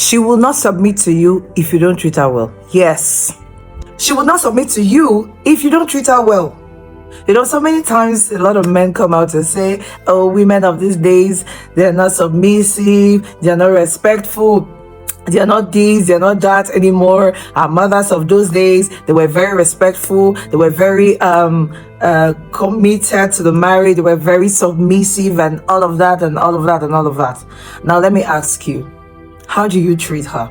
She will not submit to you if you don't treat her well. Yes. She will not submit to you if you don't treat her well. You know, so many times a lot of men come out and say, oh, women of these days, they're not submissive, they're not respectful, they're not this, they're not that anymore. Our mothers of those days, they were very respectful, they were very committed to the marriage, they were very submissive, and all of that and all of that and all of that. Now let me ask you, how do you treat her?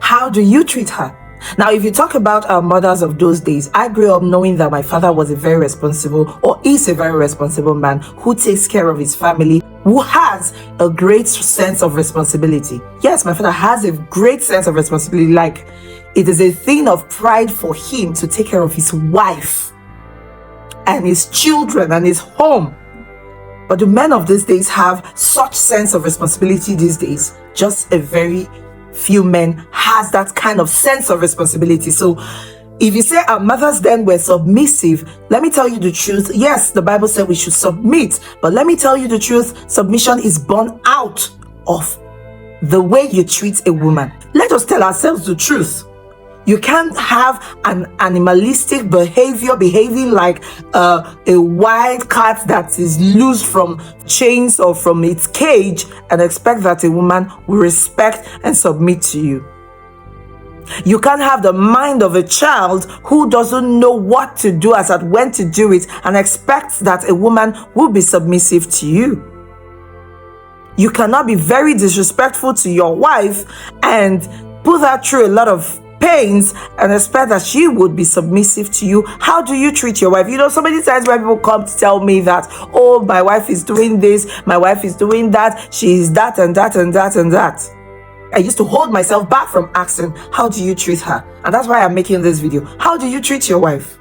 How do you treat her? Now, if you talk about our mothers of those days, I grew up knowing that my father was a very responsible, or is a very responsible man who takes care of his family, who has a great sense of responsibility. Yes, my father has a great sense of responsibility. Like, it is a thing of pride for him to take care of his wife and his children and his home. But the men of these days have such sense of responsibility these days. Just a very few men has that kind of sense of responsibility. So if you say our mothers then were submissive, let me tell you the truth. Yes, the Bible said we should submit, but let me tell you the truth. Submission is born out of the way you treat a woman. Let us tell ourselves the truth. You can't have an animalistic behavior, behaving like a wild cat that is loose from chains or from its cage, and expect that a woman will respect and submit to you. You can't have the mind of a child who doesn't know what to do as at when to do it, and expect that a woman will be submissive to you. You cannot be very disrespectful to your wife and put her through a lot of pains and expect that she would be submissive to you. How do you treat your wife? You know, so many times when people come to tell me that, oh, my wife is doing this, my wife is doing that, she is that and that and that and that. I used to hold myself back from asking, how do you treat her? And that's why I'm making this video. How do you treat your wife?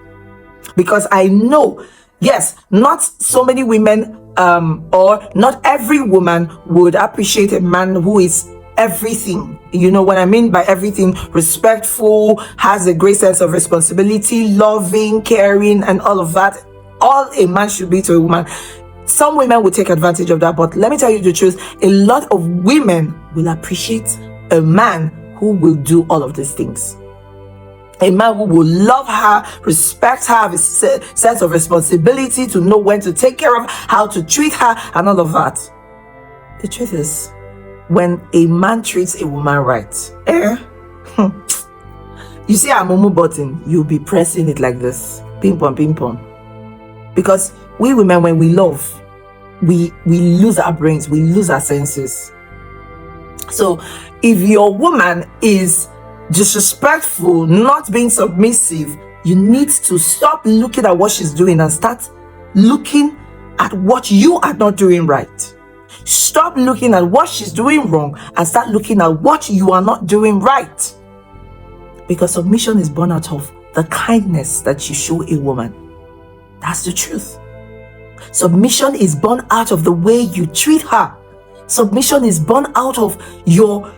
Because I know, yes, not so many women or not every woman would appreciate a man who is everything. You know what I mean by everything? Respectful, has a great sense of responsibility, loving, caring, and all of that. All a man should be to a woman. Some women will take advantage of that, but let me tell you the truth. A lot of women will appreciate a man who will do all of these things. A man who will love her, respect her, have a sense of responsibility, to know when to take care of, how to treat her, and all of that. The truth is, when a man treats a woman right, you see a mumu button, you'll be pressing it like this, ping pong, ping pong. Because we women, when we love, we lose our brains, we lose our senses. So if your woman is disrespectful, not being submissive, you need to stop looking at what she's doing and start looking at what you are not doing right. Stop looking at what she's doing wrong and start looking at what you are not doing right. Because submission is born out of the kindness that you show a woman. That's the truth. Submission is born out of the way you treat her. Submission is born out of your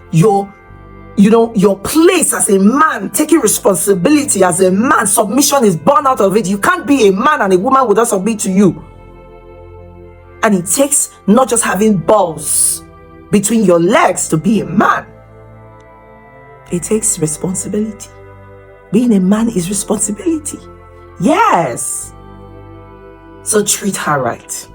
place as a man, taking responsibility as a man. Submission is born out of it. You can't be a man and a woman will not submit to you. And it takes not just having balls between your legs to be a man. It takes responsibility. Being a man is responsibility. Yes. So treat her right.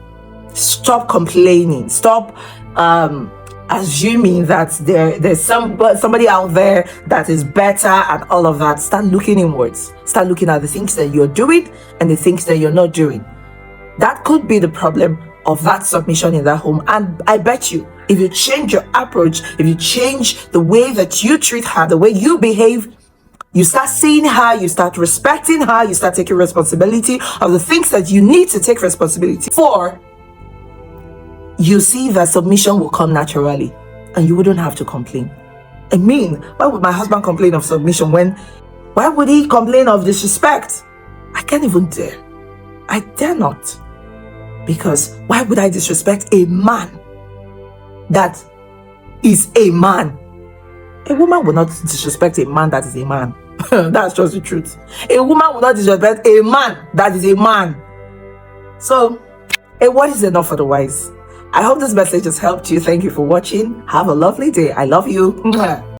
Stop complaining. Stop assuming that there's somebody out there that is better and all of that. Start looking inwards. Start looking at the things that you're doing and the things that you're not doing. That could be the problem of that submission in that home. And I bet you, if you change your approach, if you change the way that you treat her, the way you behave, you start seeing her, you start respecting her, you start taking responsibility of the things that you need to take responsibility for, you see that submission will come naturally and you wouldn't have to complain. I mean, why would my husband complain of submission why would he complain of disrespect? I can't even dare. I dare not. Because why would I disrespect a man that is a man? A woman will not disrespect a man that is a man. That's just the truth. A woman will not disrespect a man that is a man. So, a word is enough for the wise. I hope this message has helped you. Thank you for watching. Have a lovely day. I love you.